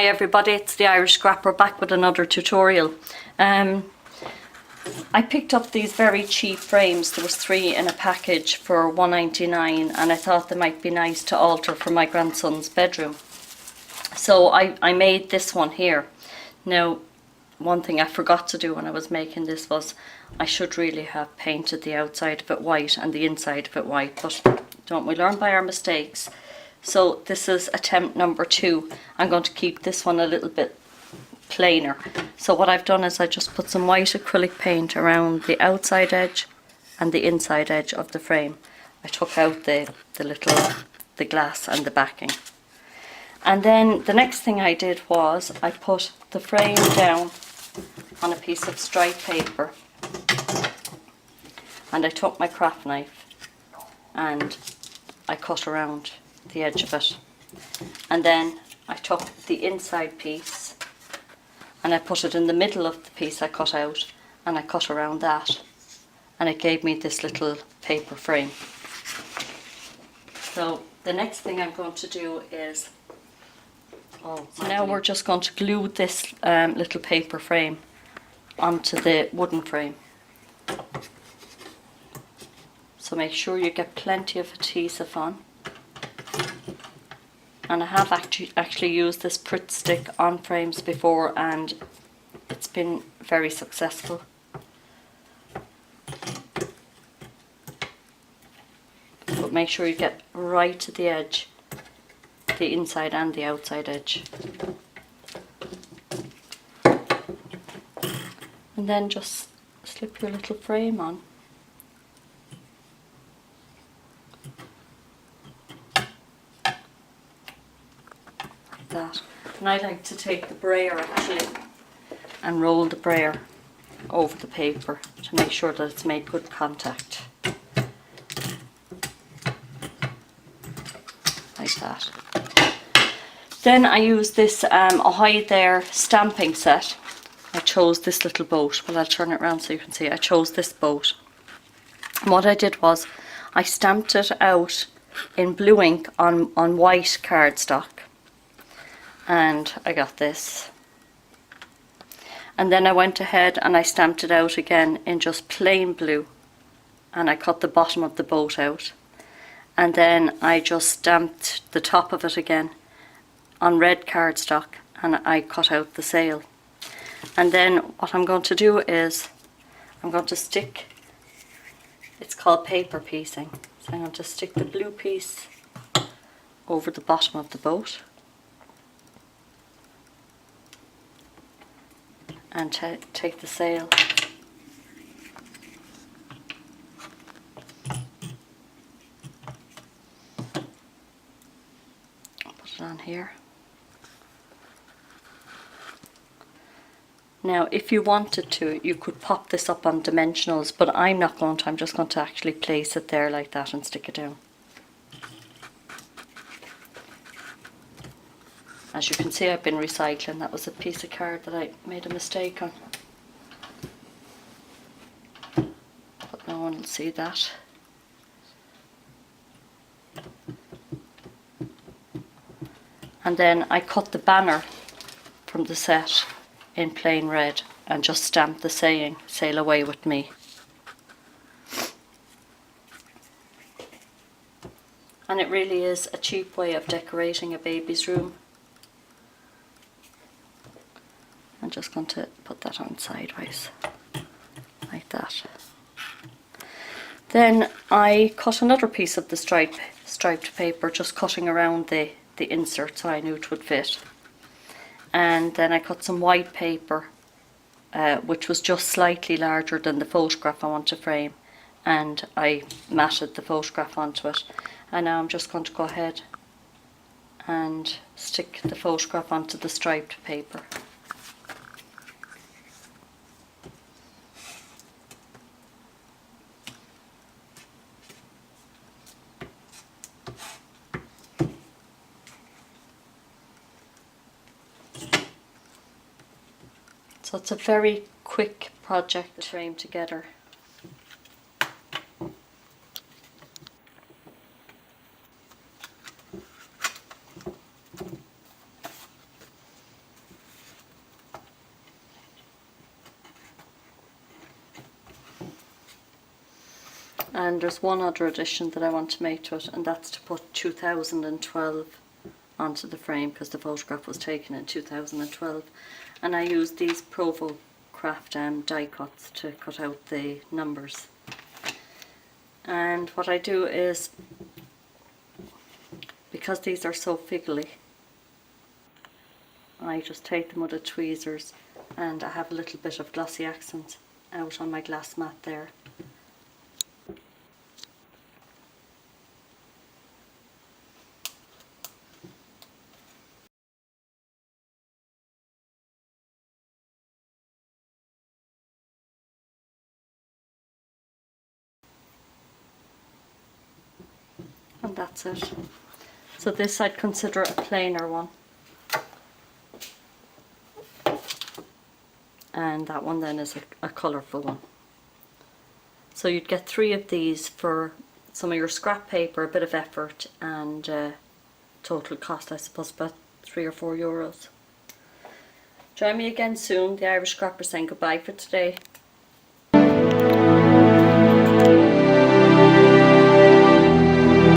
Hi everybody, it's the Irish Scrapper back with another tutorial. I picked up these very cheap frames. There was 3 in a package for $1.99 and I thought they might be nice to alter for my grandson's bedroom. So I made this one here. Now, one thing I forgot to do when I was making this was I should really have painted the outside of it white and the inside of it white, but don't we learn by our mistakes? So this is attempt number 2. I'm going to keep this one a little bit plainer. So what I've done is I just put some white acrylic paint around the outside edge and the inside edge of the frame. I took out the glass and the backing. And then the next thing I did was I put the frame down on a piece of stripe paper, and I took my craft knife and I cut around the edge of it, and then I took the inside piece and I put it in the middle of the piece I cut out, and I cut around that, and it gave me this little paper frame. So the next thing I'm going to do is, so now we're just going to glue this little paper frame onto the wooden frame. So make sure you get plenty of adhesive on. And I have actually used this Pritt stick on frames before and it's been very successful. But make sure you get right to the edge, the inside and the outside edge. And then just slip your little frame on. That. And I like to take the brayer actually and roll the brayer over the paper to make sure that it's made good contact. Like that. Then I use this Ahoy There stamping set. I chose this little boat. Well, I'll turn it around so you can see. I chose this boat. And what I did was I stamped it out in blue ink on white cardstock. And I got this, and then I went ahead and I stamped it out again in just plain blue, and I cut the bottom of the boat out, and then I just stamped the top of it again on red cardstock, and I cut out the sail. And then what I'm going to do is I'm going to stick, it's called paper piecing, so I'm going to stick the blue piece over the bottom of the boat and take the sail, put it on here. Now if you wanted to, you could pop this up on dimensionals, but I'm not going to. I'm just going to actually place it there like that and stick it down. As you can see, I've been recycling. That was a piece of card that I made a mistake on. But no one will see that. And then I cut the banner from the set in plain red and just stamped the saying, "Sail away with me." And it really is a cheap way of decorating a baby's room. I'm just going to put that on sideways, like that. Then I cut another piece of the striped paper, just cutting around the insert so I knew it would fit. And then I cut some white paper, which was just slightly larger than the photograph I want to frame, and I matted the photograph onto it. And now I'm just going to go ahead and stick the photograph onto the striped paper. So it's a very quick project to frame together. And there's one other addition that I want to make to it, and that's to put 2012 onto the frame, because the photograph was taken in 2012. And I used these Provo Craft die cuts to cut out the numbers. And what I do is, because these are so figgly, I just take them with the tweezers, and I have a little bit of glossy accent out on my glass mat there. And that's it. So this I'd consider a plainer one. And that one then is a colourful one. So you'd get 3 of these for some of your scrap paper, a bit of effort, and total cost I suppose about €3 or €4. Join me again soon. The Irish Scrapper saying goodbye for today.